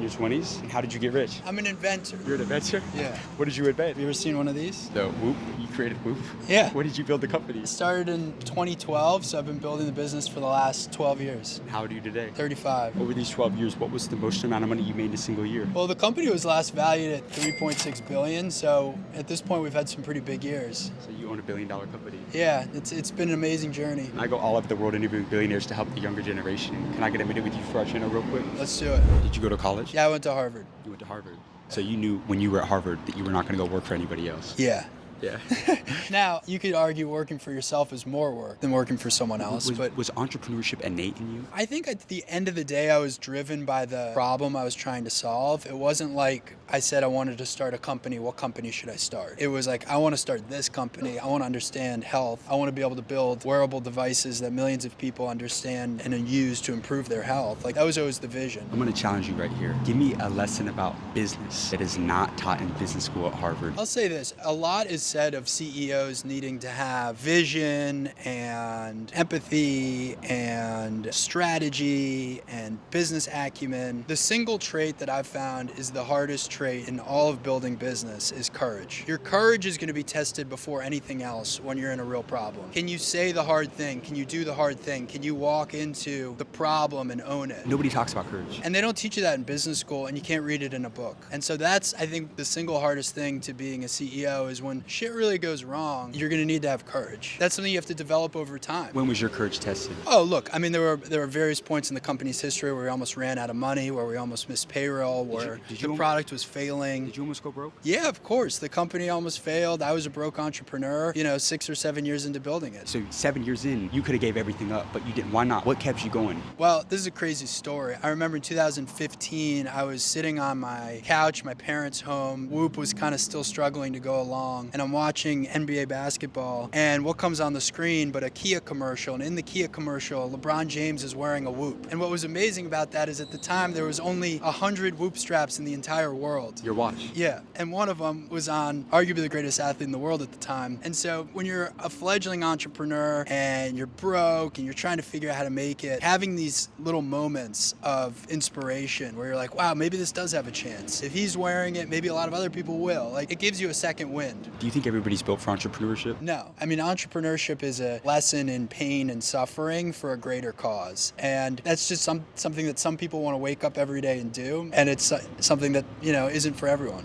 your 20s? And how did you get rich? I'm an inventor. You're an inventor? Yeah. What did you invent? Have you ever seen one of these? The Whoop. You created Whoop? Yeah. When did you build the company? It started in 2012, so I've been building the business for the last 12 years. How old are you today? 35. Over these 12 years, what was the most amount of money you made in a single year? Well, the company was last valued at 3.6 billion, so at this point we've had some pretty big years. So you own a $1 billion company. Yeah, it's been an amazing journey. I go all over the world interviewing billionaires to help the younger generation. Can I get a minute with you for our channel real quick? Let's do it. Did you go to college? Yeah, I went to Harvard. You went to Harvard. So you knew when you were at Harvard that you were not going to go work for anybody else. Yeah. Yeah. Now, you could argue working for yourself is more work than working for someone else, but was entrepreneurship innate in you? I think at the end of the day, I was driven by the problem I was trying to solve. It wasn't like I said I wanted to start a company. What company should I start? It was like, I want to start this company. I want to understand health. I want to be able to build wearable devices that millions of people understand and use to improve their health. Like, that was always the vision. I'm going to challenge you right here. Give me a lesson about business that is not taught in business school at Harvard. I'll say this. A lot is said of CEOs needing to have vision and empathy and strategy and business acumen. The single trait that I've found is the hardest trait in all of building business is courage. Your courage is going to be tested before anything else when you're in a real problem. Can you say the hard thing? Can you do the hard thing? Can you walk into the problem and own it? Nobody talks about courage. And they don't teach you that in business school, and you can't read it in a book. And so that's, I think, the single hardest thing to being a CEO is when shit really goes wrong, you're going to need to have courage. That's something you have to develop over time. When was your courage tested? Oh, look, I mean, there were various points in the company's history where we almost ran out of money, where we almost missed payroll, where the product was failing. Did you almost go broke? Yeah, of course. The company almost failed. I was a broke entrepreneur, 6 or 7 years into building it. So 7 years in, you could have gave everything up, but you didn't. Why not? What kept you going? Well, this is a crazy story. I remember in 2015, I was sitting on my couch, my parents' home. Whoop was kind of still struggling to go along, and I'm watching NBA basketball, and what comes on the screen but a Kia commercial, and in the Kia commercial, LeBron James is wearing a Whoop. And what was amazing about that is at the time, there was only 100 Whoop straps in the entire world. Your watch. Yeah, and one of them was on arguably the greatest athlete in the world at the time. And so when you're a fledgling entrepreneur and you're broke and you're trying to figure out how to make it, having these little moments of inspiration where you're like, wow, maybe this does have a chance. If he's wearing it, maybe a lot of other people will. Like, it gives you a second wind. Do you think everybody's built for entrepreneurship? No. I mean, entrepreneurship is a lesson in pain and suffering for a greater cause. And that's just something that some people want to wake up every day and do. And it's something that, isn't for everyone.